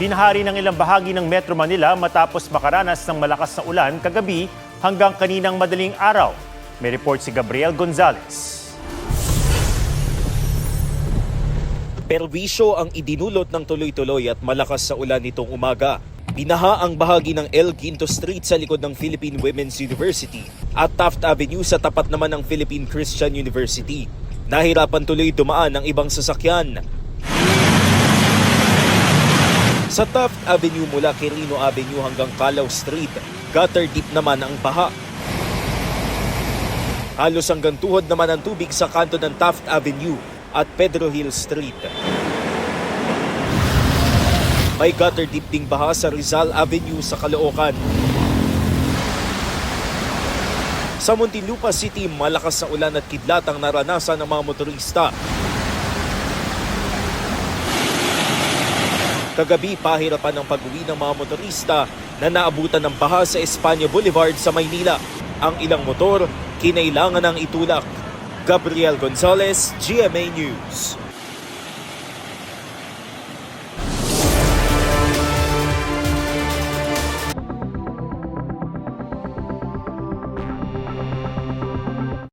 Binahari ng ilang bahagi ng Metro Manila matapos makaranas ng malakas na ulan kagabi hanggang kaninang madaling araw. May report si Gabriel Gonzalez. Perwisyo ang idinulot ng tuloy-tuloy at malakas sa ulan nitong umaga. Binaha ang bahagi ng El Quinto Street sa likod ng Philippine Women's University at Taft Avenue sa tapat naman ng Philippine Christian University. Nahirapan tuloy dumaan ang ibang sasakyan. Sa Taft Avenue mula Quirino Avenue hanggang Calao Street, gutter deep naman ang baha. Halos hanggang tuhod naman ang tubig sa kanto ng Taft Avenue at Pedro Hill Street. May gutter deep ding baha sa Rizal Avenue sa Caloocan. Sa Muntinlupa City, malakas na ulan at kidlat ang naranasan ng mga motorista. Kagabi, pahirapan ang pag-uwi ng mga motorista na naabutan ng baha sa Espanya Boulevard sa Maynila. Ang ilang motor, kinailangan ng itulak. Gabriel Gonzalez, GMA News.